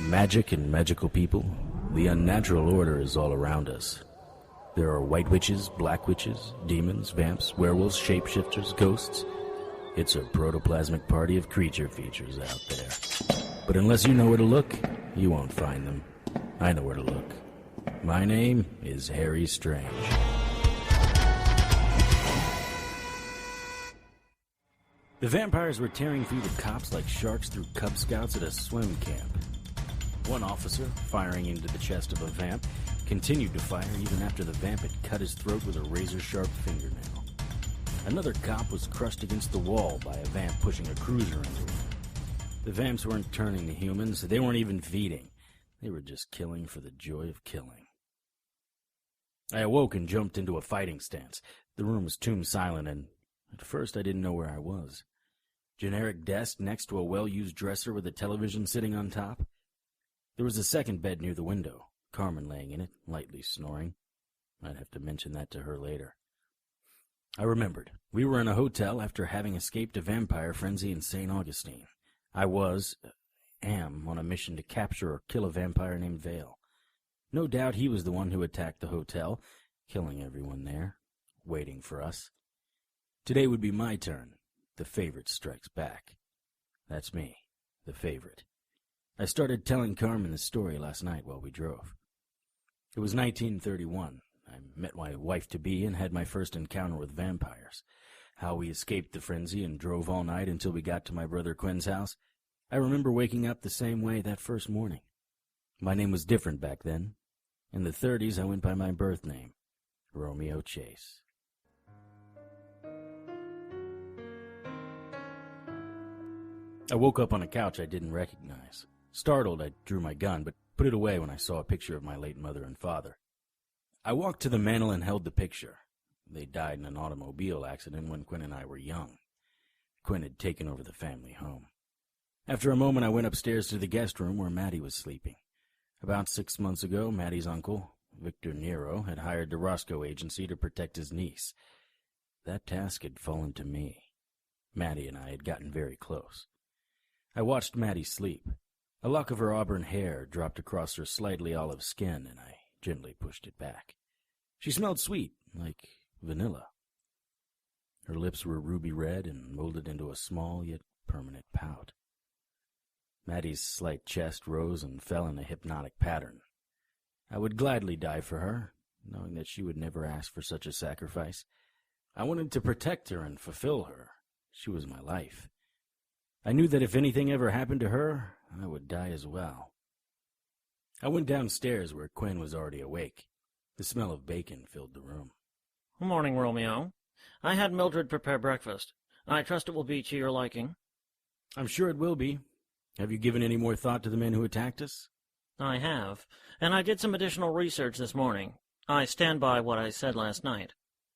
Magic and magical people, the unnatural order is all around us. There are white witches, black witches, demons, vamps, werewolves, shapeshifters, ghosts. It's a protoplasmic party of creature features out there. But unless you know where to look, you won't find them. I know where to look. My name is Harry Strange. The vampires were tearing through the cops like sharks through Cub Scouts at a swim camp. One officer, firing into the chest of a vamp, continued to fire even after the vamp had cut his throat with a razor-sharp fingernail. Another cop was crushed against the wall by a vamp pushing a cruiser into him. The vamps weren't turning to humans. They weren't even feeding. They were just killing for the joy of killing. I awoke and jumped into a fighting stance. The room was tomb silent, and at first I didn't know where I was. Generic desk next to a well-used dresser with a television sitting on top. There was a second bed near the window, Carmen laying in it, lightly snoring. I'd have to mention that to her later. I remembered. We were in a hotel after having escaped a vampire frenzy in St. Augustine. I am on a mission to capture or kill a vampire named Vale. No doubt he was the one who attacked the hotel, killing everyone there, waiting for us. Today would be my turn. The favorite strikes back. That's me, the favorite. I started telling Carmen the story last night while we drove. It was 1931. I met my wife-to-be and had my first encounter with vampires. How we escaped the frenzy and drove all night until we got to my brother Quinn's house. I remember waking up the same way that first morning. My name was different back then. In the 30s, I went by my birth name, Romeo Chase. I woke up on a couch I didn't recognize. Startled, I drew my gun, but put it away when I saw a picture of my late mother and father. I walked to the mantel and held the picture. They died in an automobile accident when Quinn and I were young. Quinn had taken over the family home. After a moment, I went upstairs to the guest room where Maddie was sleeping. About 6 months ago, Maddie's uncle, Victor Nero, had hired the Roscoe Agency to protect his niece. That task had fallen to me. Maddie and I had gotten very close. I watched Maddie sleep. A lock of her auburn hair dropped across her slightly olive skin, and I gently pushed it back. She smelled sweet, like vanilla. Her lips were ruby red and molded into a small yet permanent pout. Maddie's slight chest rose and fell in a hypnotic pattern. I would gladly die for her, knowing that she would never ask for such a sacrifice. I wanted to protect her and fulfill her. She was my life. I knew that if anything ever happened to her, I would die as well. I went downstairs where Quinn was already awake. The smell of bacon filled the room. Good morning, Romeo. I had Mildred prepare breakfast. I trust it will be to your liking. I'm sure it will be. Have you given any more thought to the men who attacked us? I have, and I did some additional research this morning. I stand by what I said last night.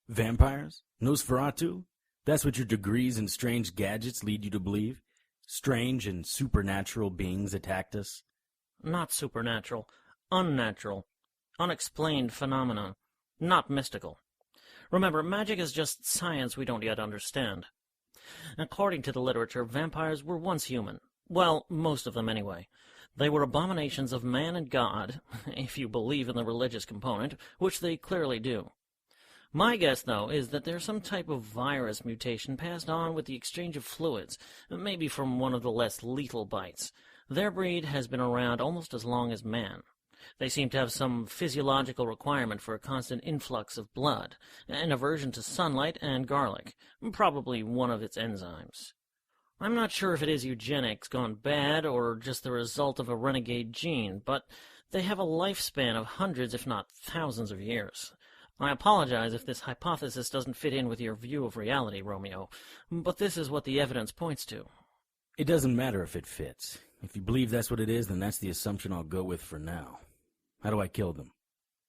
Vampires? Nosferatu? That's what your degrees and strange gadgets lead you to believe? Strange and supernatural beings attacked us? Not supernatural. Unnatural. Unexplained phenomena. Not mystical. Remember, magic is just science we don't yet understand. According to the literature, vampires were once human. Well, most of them anyway. They were abominations of man and God, if you believe in the religious component, which they clearly do. My guess, though, is that there's some type of virus mutation passed on with the exchange of fluids, maybe from one of the less lethal bites. Their breed has been around almost as long as man. They seem to have some physiological requirement for a constant influx of blood, an aversion to sunlight and garlic, probably one of its enzymes. I'm not sure if it is eugenics gone bad or just the result of a renegade gene, but they have a lifespan of hundreds if not thousands of years. I apologize if this hypothesis doesn't fit in with your view of reality, Romeo, but this is what the evidence points to. It doesn't matter if it fits. If you believe that's what it is, then that's the assumption I'll go with for now. How do I kill them?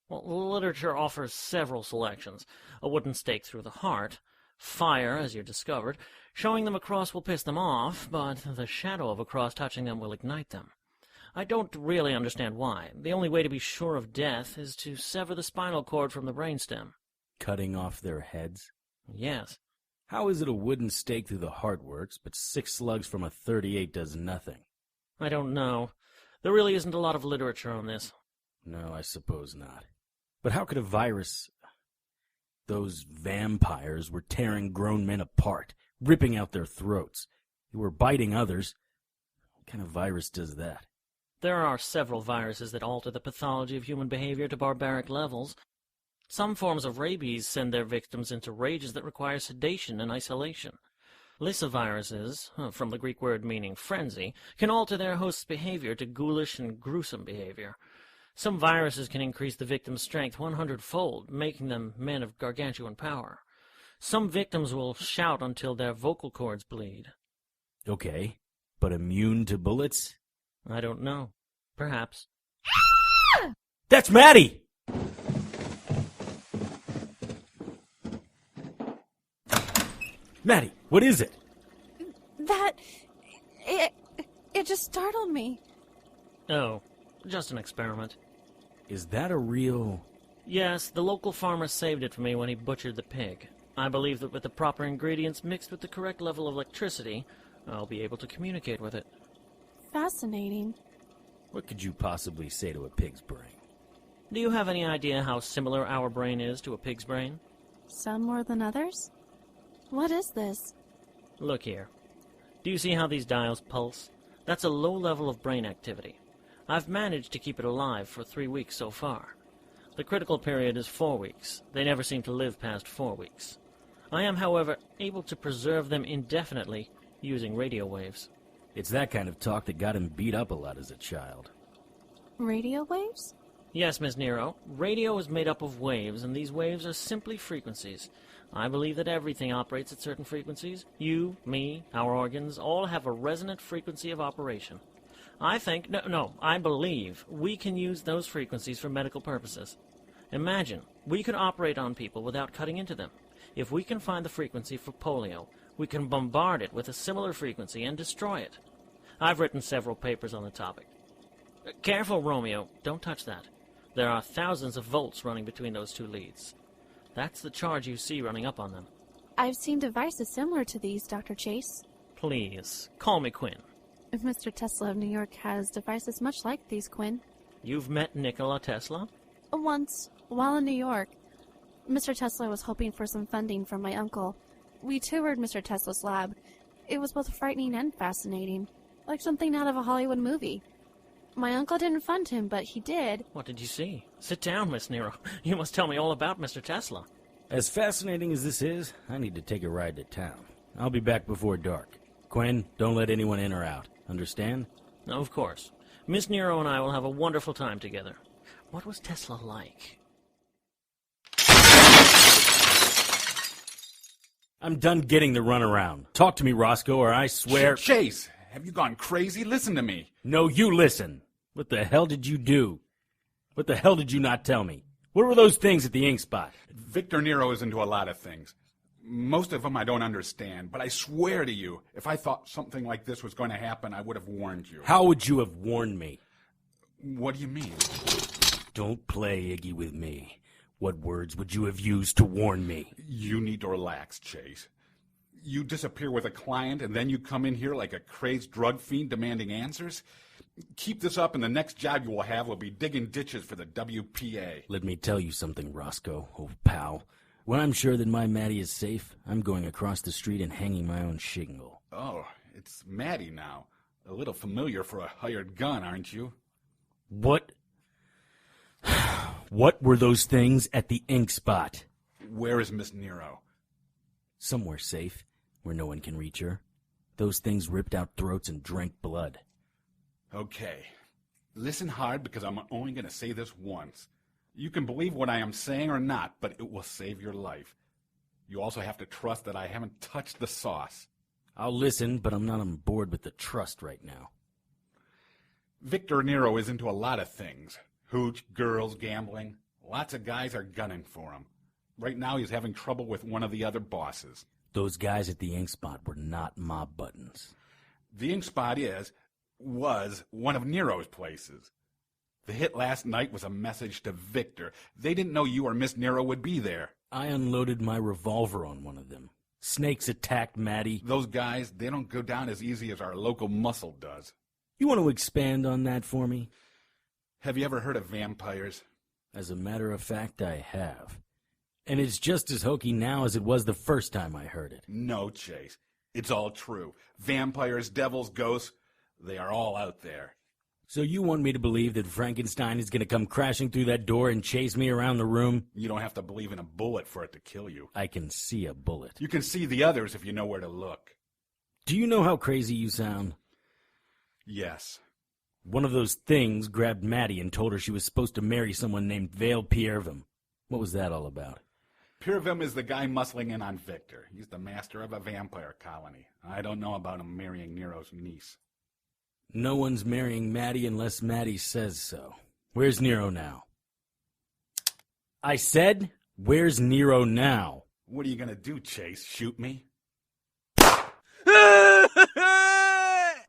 Well, the literature offers several selections. A wooden stake through the heart, fire, as you discovered. Showing them a cross will piss them off, but the shadow of a cross touching them will ignite them. I don't really understand why. The only way to be sure of death is to sever the spinal cord from the brainstem. Cutting off their heads? Yes. How is it a wooden stake through the heart works, but 6 slugs from a .38 does nothing? I don't know. There really isn't a lot of literature on this. No, I suppose not. But how could a virus... Those vampires were tearing grown men apart, ripping out their throats. They were biting others. What kind of virus does that? There are several viruses that alter the pathology of human behavior to barbaric levels. Some forms of rabies send their victims into rages that require sedation and isolation. Lysoviruses, from the Greek word meaning frenzy, can alter their host's behavior to ghoulish and gruesome behavior. Some viruses can increase the victim's strength 100-fold, making them men of gargantuan power. Some victims will shout until their vocal cords bleed. Okay, but immune to bullets? I don't know. Perhaps. That's Maddie! Maddie, what is it? It just startled me. Oh, just an experiment. Is that a real... Yes, the local farmer saved it for me when he butchered the pig. I believe that with the proper ingredients mixed with the correct level of electricity, I'll be able to communicate with it. Fascinating. What could you possibly say to a pig's brain? Do you have any idea how similar our brain is to a pig's brain? Some more than others? What is this? Look here. Do you see how these dials pulse? That's a low level of brain activity. I've managed to keep it alive for 3 weeks so far. The critical period is 4 weeks. They never seem to live past 4 weeks. I am, however, able to preserve them indefinitely using radio waves. It's that kind of talk that got him beat up a lot as a child. Radio waves? Yes, Miss Nero. Radio is made up of waves, and these waves are simply frequencies. I believe that everything operates at certain frequencies. You, me, our organs, all have a resonant frequency of operation. I believe we can use those frequencies for medical purposes. Imagine, we could operate on people without cutting into them. If we can find the frequency for polio, we can bombard it with a similar frequency and destroy it. I've written several papers on the topic. Careful, Romeo, don't touch that. There are thousands of volts running between those two leads. That's the charge you see running up on them. I've seen devices similar to these, Dr. Chase. Please, call me Quinn. Mr. Tesla of New York has devices much like these, Quinn. You've met Nikola Tesla? Once, while in New York. Mr. Tesla was hoping for some funding from my uncle. We toured Mr. Tesla's lab. It was both frightening and fascinating, like something out of a Hollywood movie. My uncle didn't fund him, but he did. What did you see? Sit down, Miss Nero. You must tell me all about Mr. Tesla. As fascinating as this is, I need to take a ride to town. I'll be back before dark. Quinn, don't let anyone in or out. Understand? Of course. Miss Nero and I will have a wonderful time together. What was Tesla like? I'm done getting the runaround. Talk to me, Roscoe, or I swear... Chase, have you gone crazy? Listen to me. No, you listen. What the hell did you do? What the hell did you not tell me? What were those things at the ink spot? Victor Nero is into a lot of things. Most of them I don't understand, but I swear to you, if I thought something like this was going to happen, I would have warned you. How would you have warned me? What do you mean? Don't play Iggy with me. What words would you have used to warn me? You need to relax, Chase. You disappear with a client, and then you come in here like a crazed drug fiend demanding answers? Keep this up, and the next job you will have will be digging ditches for the WPA. Let me tell you something, Roscoe, old pal. When I'm sure that my Maddie is safe, I'm going across the street and hanging my own shingle. Oh, it's Maddie now. A little familiar for a hired gun, aren't you? What? What were those things at the ink spot? Where is Miss Nero? Somewhere safe, where no one can reach her. Those things ripped out throats and drank blood. Okay. Listen hard, because I'm only going to say this once. You can believe what I am saying or not, but it will save your life. You also have to trust that I haven't touched the sauce. I'll listen, but I'm not on board with the trust right now. Victor Nero is into a lot of things. Hooch, girls, gambling. Lots of guys are gunning for him. Right now he's having trouble with one of the other bosses. Those guys at the ink spot were not mob buttons. The ink spot was one of Nero's places. The hit last night was a message to Victor. They didn't know you or Miss Nero would be there. I unloaded my revolver on one of them. Snakes attacked Maddie. Those guys, they don't go down as easy as our local muscle does. You want to expand on that for me? Have you ever heard of vampires? As a matter of fact, I have. And it's just as hokey now as it was the first time I heard it. No, Chase. It's all true. Vampires, devils, ghosts, they are all out there. So you want me to believe that Frankenstein is going to come crashing through that door and chase me around the room? You don't have to believe in a bullet for it to kill you. I can see a bullet. You can see the others if you know where to look. Do you know how crazy you sound? Yes. One of those things grabbed Maddie and told her she was supposed to marry someone named Vale Piervim. What was that all about? Piervim is the guy muscling in on Victor. He's the master of a vampire colony. I don't know about him marrying Nero's niece. No one's marrying Maddie unless Maddie says so. Where's Nero now? I said, where's Nero now? What are you going to do, Chase? Shoot me?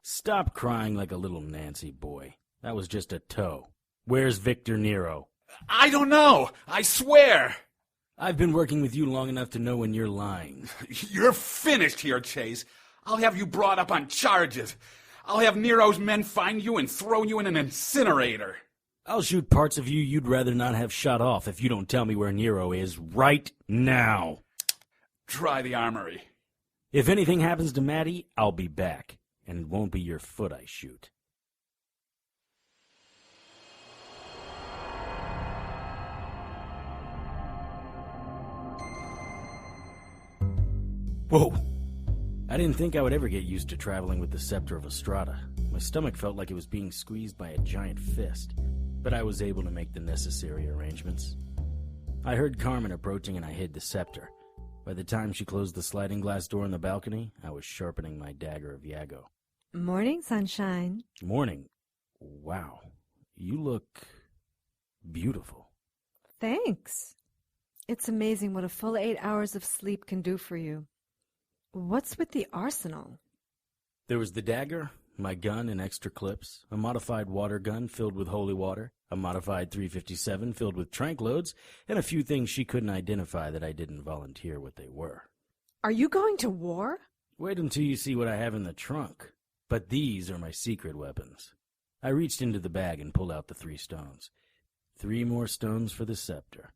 Stop crying like a little Nancy boy. That was just a toe. Where's Victor Nero? I don't know. I swear. I've been working with you long enough to know when you're lying. You're finished here, Chase. I'll have you brought up on charges. I'll have Nero's men find you and throw you in an incinerator. I'll shoot parts of you you'd rather not have shot off if you don't tell me where Nero is right now. Try the armory. If anything happens to Maddie, I'll be back. And it won't be your foot I shoot. Whoa! I didn't think I would ever get used to traveling with the Scepter of Estrada. My stomach felt like it was being squeezed by a giant fist, but I was able to make the necessary arrangements. I heard Carmen approaching and I hid the scepter. By the time she closed the sliding glass door on the balcony, I was sharpening my dagger of Yago. Morning, sunshine. Morning. Wow. You look beautiful. Thanks. It's amazing what a full 8 hours of sleep can do for you. What's with the arsenal? There was the dagger, my gun and extra clips, a modified water gun filled with holy water, a modified .357 filled with tranq loads, and a few things she couldn't identify that I didn't volunteer what they were. Are you going to war? Wait until you see what I have in the trunk. But these are my secret weapons. I reached into the bag and pulled out the 3 stones. 3 more stones for the scepter.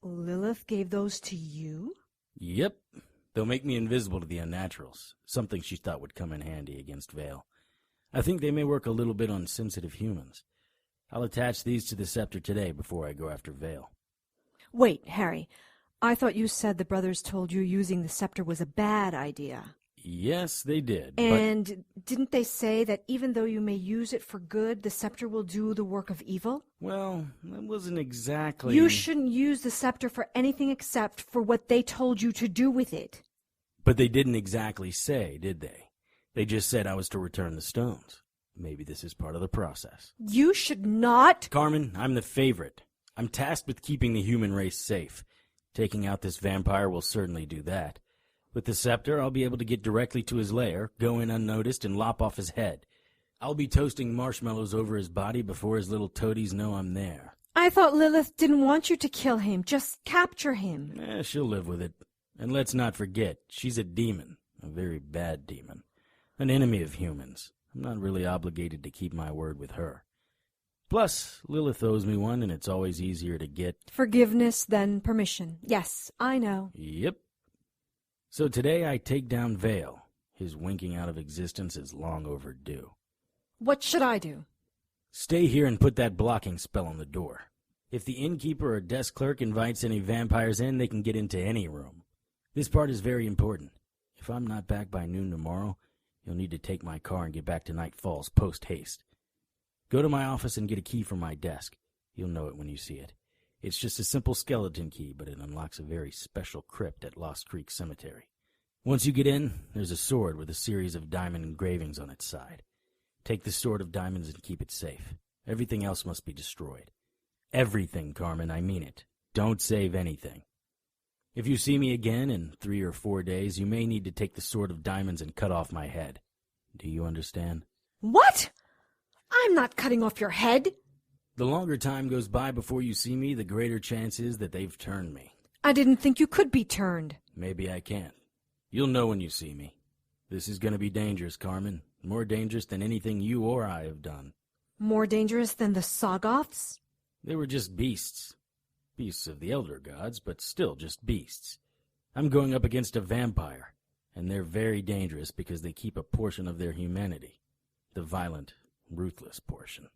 Lilith gave those to you? Yep. They'll make me invisible to the unnaturals, something she thought would come in handy against Vale. I think they may work a little bit on sensitive humans. I'll attach these to the scepter today before I go after Vale. Wait, Harry. I thought you said the brothers told you using the scepter was a bad idea. Yes, they did. And didn't they say that even though you may use it for good, the scepter will do the work of evil? Well, that wasn't exactly... You shouldn't use the scepter for anything except for what they told you to do with it. But they didn't exactly say, did they? They just said I was to return the stones. Maybe this is part of the process. You should not... Carmen, I'm the favorite. I'm tasked with keeping the human race safe. Taking out this vampire will certainly do that. With the scepter, I'll be able to get directly to his lair, go in unnoticed, and lop off his head. I'll be toasting marshmallows over his body before his little toadies know I'm there. I thought Lilith didn't want you to kill him, just capture him. She'll live with it. And let's not forget, she's a demon. A very bad demon. An enemy of humans. I'm not really obligated to keep my word with her. Plus, Lilith owes me one, and it's always easier to get... Forgiveness than permission. Yes, I know. Yep. So today I take down Vale. His winking out of existence is long overdue. What should I do? Stay here and put that blocking spell on the door. If the innkeeper or desk clerk invites any vampires in, they can get into any room. This part is very important. If I'm not back by noon tomorrow, you'll need to take my car and get back to Night Falls post-haste. Go to my office and get a key from my desk. You'll know it when you see it. It's just a simple skeleton key, but it unlocks a very special crypt at Lost Creek Cemetery. Once you get in, there's a sword with a series of diamond engravings on its side. Take the sword of diamonds and keep it safe. Everything else must be destroyed. Everything, Carmen, I mean it. Don't save anything. If you see me again in 3 or 4 days, you may need to take the sword of diamonds and cut off my head. Do you understand? What? I'm not cutting off your head. The longer time goes by before you see me, the greater chance is that they've turned me. I didn't think you could be turned. Maybe I can't. You'll know when you see me. This is going to be dangerous, Carmen. More dangerous than anything you or I have done. More dangerous than the Soggoths? They were just beasts. Beasts of the Elder Gods, but still just beasts. I'm going up against a vampire, and they're very dangerous because they keep a portion of their humanity. The violent, ruthless portion.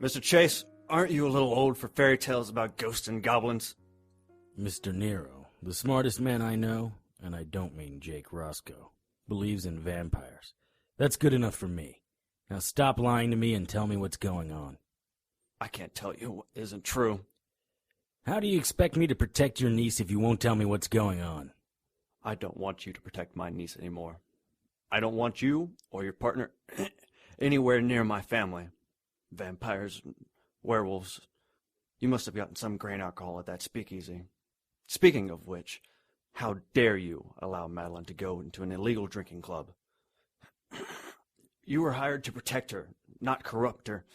Mr. Chase, aren't you a little old for fairy tales about ghosts and goblins? Mr. Nero, the smartest man I know, and I don't mean Jake Roscoe, believes in vampires. That's good enough for me. Now stop lying to me and tell me what's going on. I can't tell you what isn't true. How do you expect me to protect your niece if you won't tell me what's going on? I don't want you to protect my niece anymore. I don't want you or your partner anywhere near my family. Vampires, werewolves. You must have gotten some grain alcohol at that speakeasy. Speaking of which, how dare you allow Madeline to go into an illegal drinking club? You were hired to protect her, not corrupt her.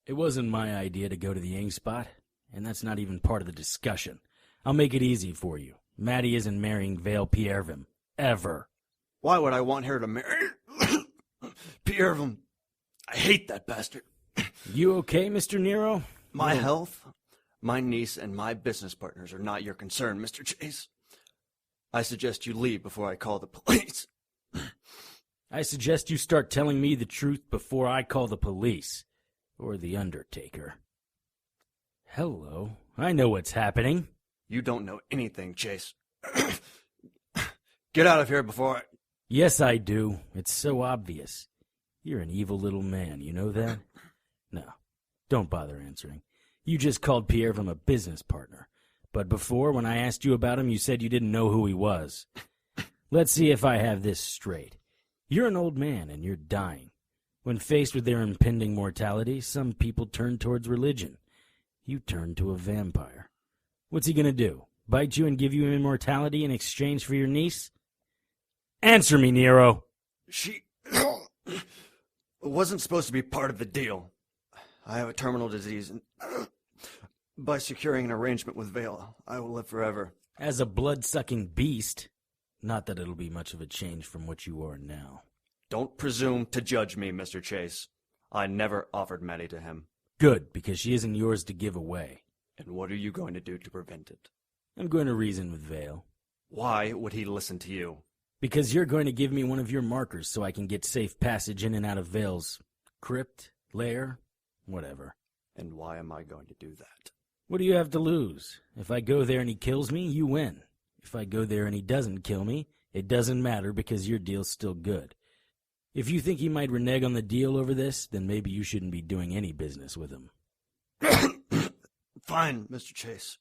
It wasn't my idea to go to the Ing spot, and that's not even part of the discussion. I'll make it easy for you. Maddie isn't marrying Vale Pierrevim. Ever. Why would I want her to marry Pierrevim? I hate that bastard. You okay, Mr. Nero? My health, my niece, and my business partners are not your concern, Mr. Chase. I suggest you leave before I call the police. I suggest you start telling me the truth before I call the police. Or the Undertaker. Hello. I know what's happening. You don't know anything, Chase. Get out of here before I... Yes, I do. It's so obvious. You're an evil little man, you know that? No, don't bother answering. You just called Pierrevim a business partner. But before, when I asked you about him, you said you didn't know who he was. Let's see if I have this straight. You're an old man, and you're dying. When faced with their impending mortality, some people turn towards religion. You turn to a vampire. What's he gonna do? Bite you and give you immortality in exchange for your niece? Answer me, Nero! She wasn't supposed to be part of the deal. I have a terminal disease, and by securing an arrangement with Vale, I will live forever. As a blood-sucking beast. Not that it'll be much of a change from what you are now. Don't presume to judge me, Mr. Chase. I never offered Maddie to him. Good, because she isn't yours to give away. And what are you going to do to prevent it? I'm going to reason with Vale. Why would he listen to you? Because you're going to give me one of your markers so I can get safe passage in and out of Vale's crypt, lair, whatever. And why am I going to do that? What do you have to lose? If I go there and he kills me, you win. If I go there and he doesn't kill me, it doesn't matter because your deal's still good. If you think he might renege on the deal over this, then maybe you shouldn't be doing any business with him. Fine, Mr. Chase.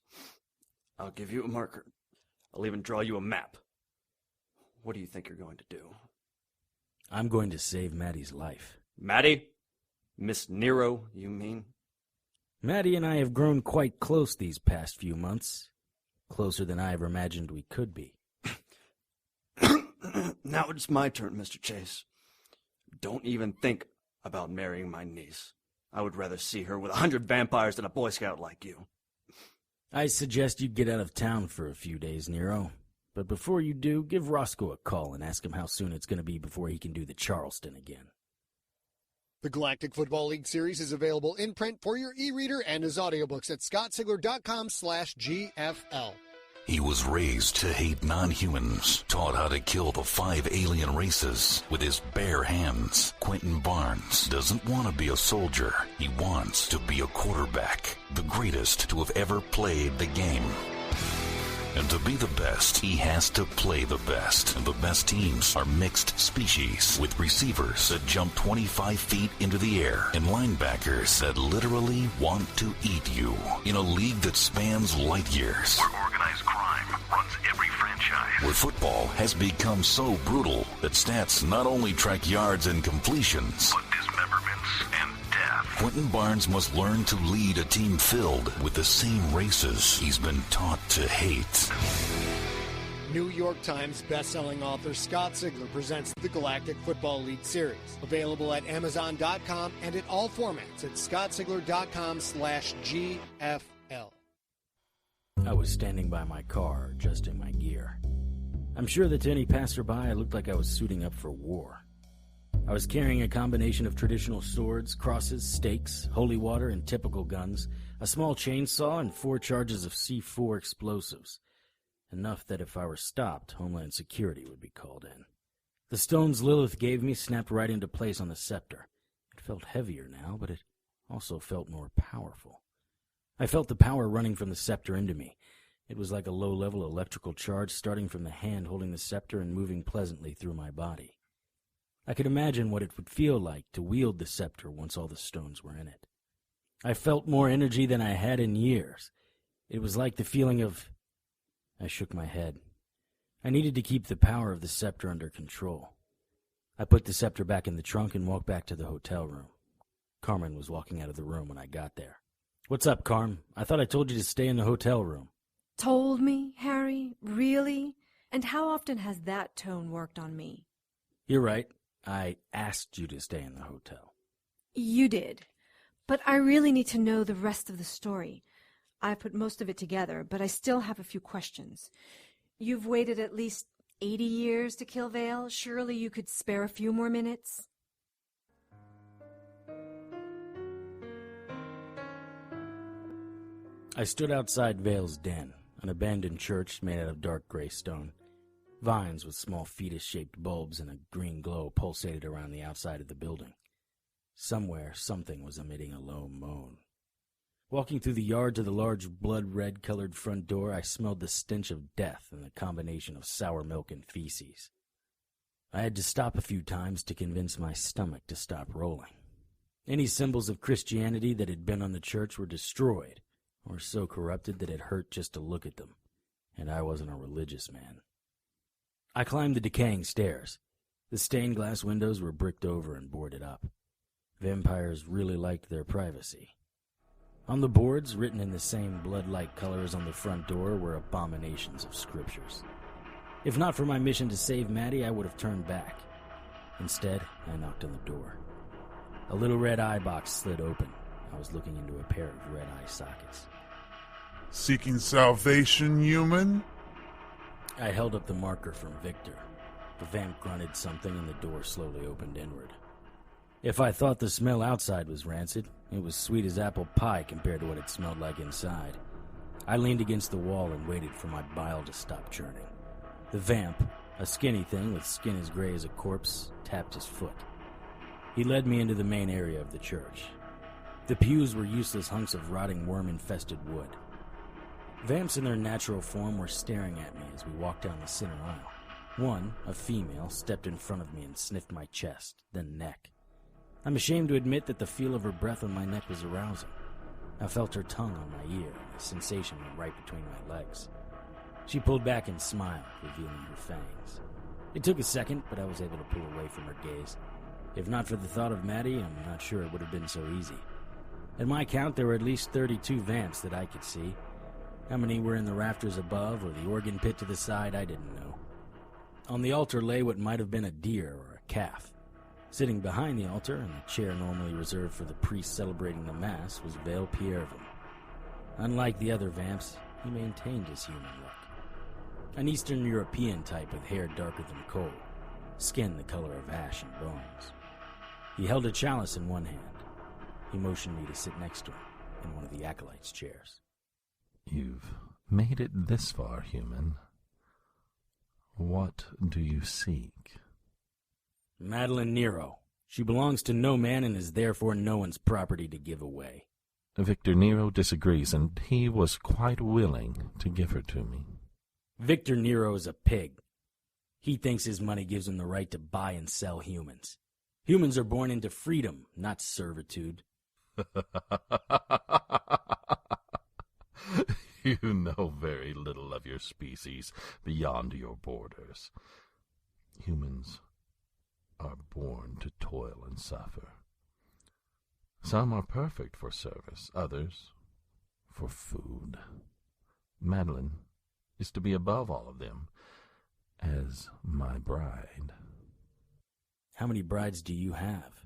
I'll give you a marker. I'll even draw you a map. What do you think you're going to do? I'm going to save Maddie's life. Maddie? Miss Nero, you mean? Maddie and I have grown quite close these past few months. Closer than I ever imagined we could be. Now it's my turn, Mr. Chase. Don't even think about marrying my niece. I would rather see her with 100 vampires than a Boy Scout like you. I suggest you get out of town for a few days, Nero. But before you do, give Roscoe a call and ask him how soon it's going to be before he can do the Charleston again. The Galactic Football League series is available in print for your e-reader and as audiobooks at scottsigler.com/GFL. He was raised to hate non-humans, taught how to kill the 5 alien races with his bare hands. Quentin Barnes doesn't want to be a soldier. He wants to be a quarterback, the greatest to have ever played the game. And to be the best, he has to play the best. And the best teams are mixed species, with receivers that jump 25 feet into the air and linebackers that literally want to eat you. In a league that spans light years, where organized crime runs every franchise, where football has become so brutal that stats not only track yards and completions, but dismemberments and death. Quentin Barnes must learn to lead a team filled with the same races he's been taught to hate. New York Times bestselling author Scott Sigler presents the Galactic Football League series. Available at Amazon.com and in all formats at scottsigler.com/GFL. I was standing by my car, adjusting my gear. I'm sure that to any passerby, I looked like I was suiting up for war. I was carrying a combination of traditional swords, crosses, stakes, holy water, and typical guns, a small chainsaw, and 4 charges of C4 explosives. Enough that if I were stopped, Homeland Security would be called in. The stones Lilith gave me snapped right into place on the scepter. It felt heavier now, but it also felt more powerful. I felt the power running from the scepter into me. It was like a low-level electrical charge starting from the hand holding the scepter and moving pleasantly through my body. I could imagine what it would feel like to wield the scepter once all the stones were in it. I felt more energy than I had in years. It was like the feeling of... I shook my head. I needed to keep the power of the scepter under control. I put the scepter back in the trunk and walked back to the hotel room. Carmen was walking out of the room when I got there. "What's up, Carm? I thought I told you to stay in the hotel room." Told me, Harry? Really? And how often has that tone worked on me? "You're right. I asked you to stay in the hotel." You did. But I really need to know the rest of the story. I've put most of it together, but I still have a few questions. You've waited at least 80 years to kill Vale. Surely you could spare a few more minutes? I stood outside Vale's den, an abandoned church made out of dark gray stone. Vines with small fetus-shaped bulbs and a green glow pulsated around the outside of the building. Somewhere, something was emitting a low moan. Walking through the yard to the large blood-red-colored front door, I smelled the stench of death and the combination of sour milk and feces. I had to stop a few times to convince my stomach to stop rolling. Any symbols of Christianity that had been on the church were destroyed, or so corrupted that it hurt just to look at them, and I wasn't a religious man. I climbed the decaying stairs. The stained glass windows were bricked over and boarded up. Vampires really liked their privacy. On the boards, written in the same blood-like colors on the front door, were abominations of scriptures. If not for my mission to save Maddie, I would have turned back. Instead, I knocked on the door. A little red eye box slid open. I was looking into a pair of red eye sockets. "Seeking salvation, human?" I held up the marker from Victor. The vamp grunted something and the door slowly opened inward. If I thought the smell outside was rancid, it was sweet as apple pie compared to what it smelled like inside. I leaned against the wall and waited for my bile to stop churning. The vamp, a skinny thing with skin as gray as a corpse, tapped his foot. He led me into the main area of the church. The pews were useless hunks of rotting worm-infested wood. Vamps in their natural form were staring at me as we walked down the center aisle. One, a female, stepped in front of me and sniffed my chest, then neck. I'm ashamed to admit that the feel of her breath on my neck was arousing. I felt her tongue on my ear, and the sensation went right between my legs. She pulled back and smiled, revealing her fangs. It took a second, but I was able to pull away from her gaze. If not for the thought of Maddie, I'm not sure it would have been so easy. At my count, there were at least 32 vamps that I could see. How many were in the rafters above or the organ pit to the side, I didn't know. On the altar lay what might have been a deer or a calf. Sitting behind the altar, in the chair normally reserved for the priest celebrating the Mass, was Vale Piervin. Unlike the other vamps, he maintained his human look. An Eastern European type with hair darker than coal, skin the color of ash and bones. He held a chalice in one hand. He motioned me to sit next to him in one of the acolytes' chairs. "You've made it this far, human. What do you seek?" Madeline Nero. She belongs to no man and is therefore no one's property to give away. Victor Nero disagrees, and he was quite willing to give her to me. Victor Nero is a pig. He thinks his money gives him the right to buy and sell humans. Humans are born into freedom, not servitude. You know very little of your species beyond your borders. Humans are born to toil and suffer. Some are perfect for service, others for food. Madeline is to be above all of them as my bride. How many brides do you have?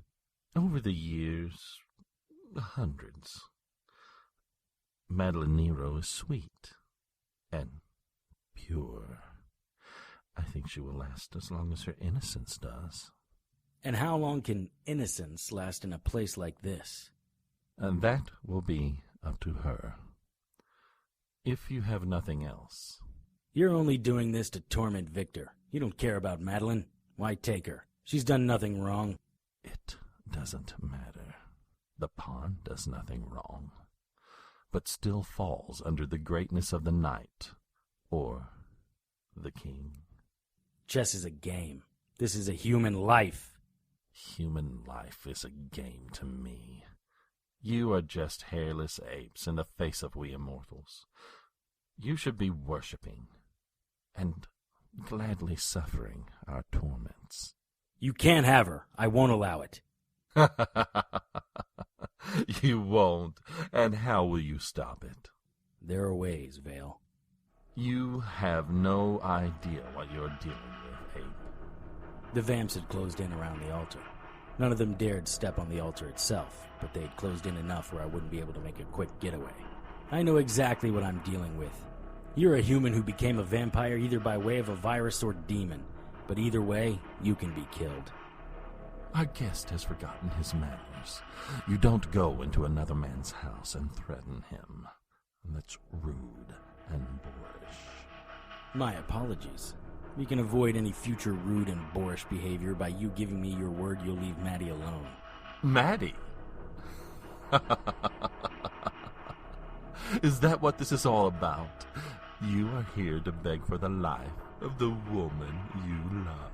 Over the years, hundreds. Madeline Nero is sweet, and pure. I think she will last as long as her innocence does. And how long can innocence last in a place like this? And that will be up to her. If you have nothing else. You're only doing this to torment Victor. You don't care about Madeline. Why take her? She's done nothing wrong. It doesn't matter. The pawn does nothing wrong, but still falls under the greatness of the knight, or the king. Chess is a game. This is a human life. Human life is a game to me. You are just hairless apes in the face of we immortals. You should be worshipping and gladly suffering our torments. You can't have her. I won't allow it. You won't. And how will you stop it? There are ways, Vale. You have no idea what you're dealing with, ape. The vamps had closed in around the altar. None of them dared step on the altar itself, but they had closed in enough where I wouldn't be able to make a quick getaway. I know exactly what I'm dealing with. You're a human who became a vampire either by way of a virus or demon, but either way, you can be killed. Our guest has forgotten his manners. You don't go into another man's house and threaten him. That's rude and boorish. My apologies. We can avoid any future rude and boorish behavior by you giving me your word you'll leave Maddie alone. Maddie? Is that what this is all about? You are here to beg for the life of the woman you love.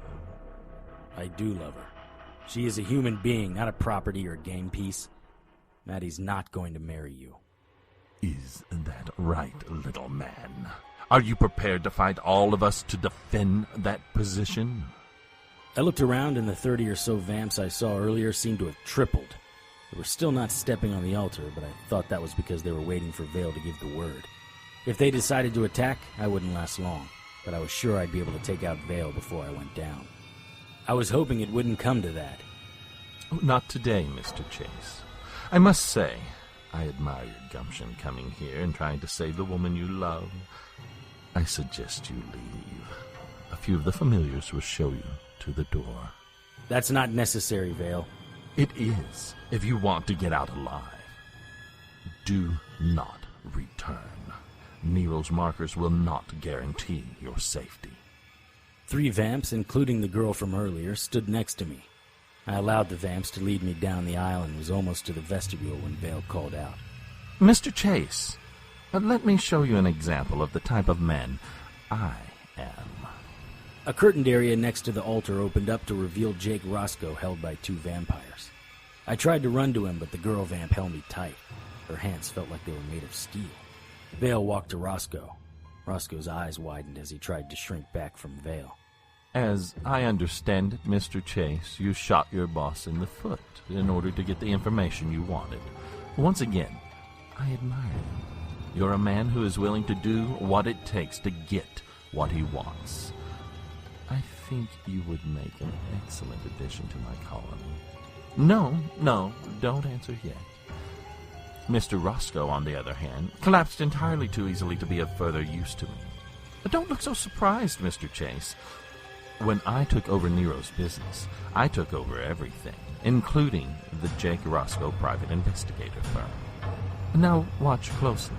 I do love her. She is a human being, not a property or game piece. Maddie's not going to marry you. Is that right, little man? Are you prepared to fight all of us to defend that position? I looked around and the 30 or so vamps I saw earlier seemed to have tripled. They were still not stepping on the altar, but I thought that was because they were waiting for Vale to give the word. If they decided to attack, I wouldn't last long, but I was sure I'd be able to take out Vale before I went down. I was hoping it wouldn't come to that. Oh, not today, Mr. Chase. I must say, I admire your gumption coming here and trying to save the woman you love. I suggest you leave. A few of the familiars will show you to the door. That's not necessary, Vale. It is, if you want to get out alive. Do not return. Nero's markers will not guarantee your safety. 3 vamps, including the girl from earlier, stood next to me. I allowed the vamps to lead me down the aisle and was almost to the vestibule when Vale called out. Mr. Chase, let me show you an example of the type of man I am. A curtained area next to the altar opened up to reveal Jake Roscoe held by 2 vampires. I tried to run to him, but the girl vamp held me tight. Her hands felt like they were made of steel. Vale walked to Roscoe. Roscoe's eyes widened as he tried to shrink back from Vale. As I understand it, Mr. Chase, you shot your boss in the foot in order to get the information you wanted. Once again, I admire you. You're a man who is willing to do what it takes to get what he wants. I think you would make an excellent addition to my colony. No, don't answer yet. Mr. Roscoe, on the other hand, collapsed entirely too easily to be of further use to me. Don't look so surprised, Mr. Chase. When I took over Nero's business, I took over everything, including the Jake Roscoe private investigator firm. Now watch closely.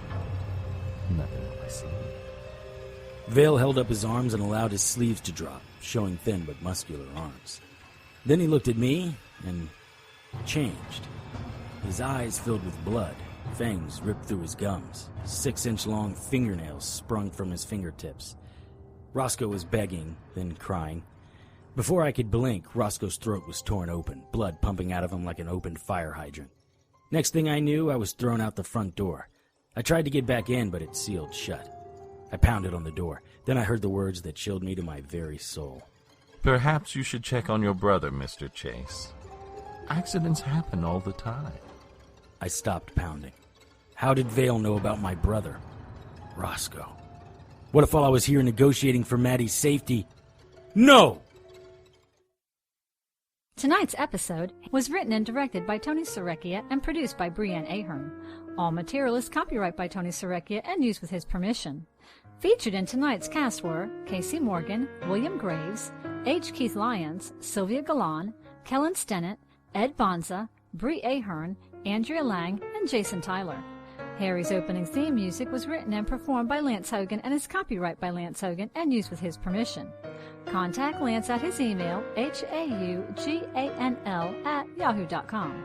Nothing on my sleeve. Vale held up his arms and allowed his sleeves to drop, showing thin but muscular arms. Then he looked at me and changed. His eyes filled with blood, fangs ripped through his gums, 6-inch-long fingernails sprung from his fingertips. Roscoe was begging, then crying. Before I could blink, Roscoe's throat was torn open, blood pumping out of him like an opened fire hydrant. Next thing I knew, I was thrown out the front door. I tried to get back in, but it sealed shut. I pounded on the door. Then I heard the words that chilled me to my very soul. Perhaps you should check on your brother, Mr. Chase. Accidents happen all the time. I stopped pounding. How did Vale know about my brother? Roscoe. What if while I was here negotiating for Maddie's safety? No! Tonight's episode was written and directed by Tony Serecchia and produced by Brienne Ahearn. All material is copyright by Tony Serecchia and used with his permission. Featured in tonight's cast were Casey Morgan, William Graves, H. Keith Lyons, Sylvia Galan, Kellen Stennett, Ed Bonza, Bree Ahearn, Andrea Lang, and Jason Tyler. Harry's opening theme music was written and performed by Lance Hogan and is copyright by Lance Hogan and used with his permission. Contact Lance at his email, hauganl@yahoo.com.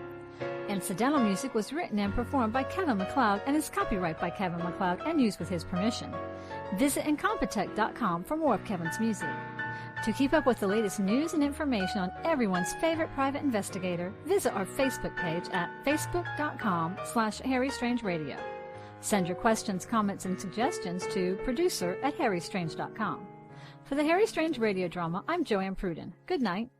Incidental music was written and performed by Kevin MacLeod and is copyright by Kevin MacLeod and used with his permission. Visit Incompetech.com for more of Kevin's music. To keep up with the latest news and information on everyone's favorite private investigator, visit our Facebook page at facebook.com/HarryStrangeRadio. Send your questions, comments, and suggestions to producer@harrystrange.com. For the Harry Strange radio drama, I'm JoAnn Pruden. Good night.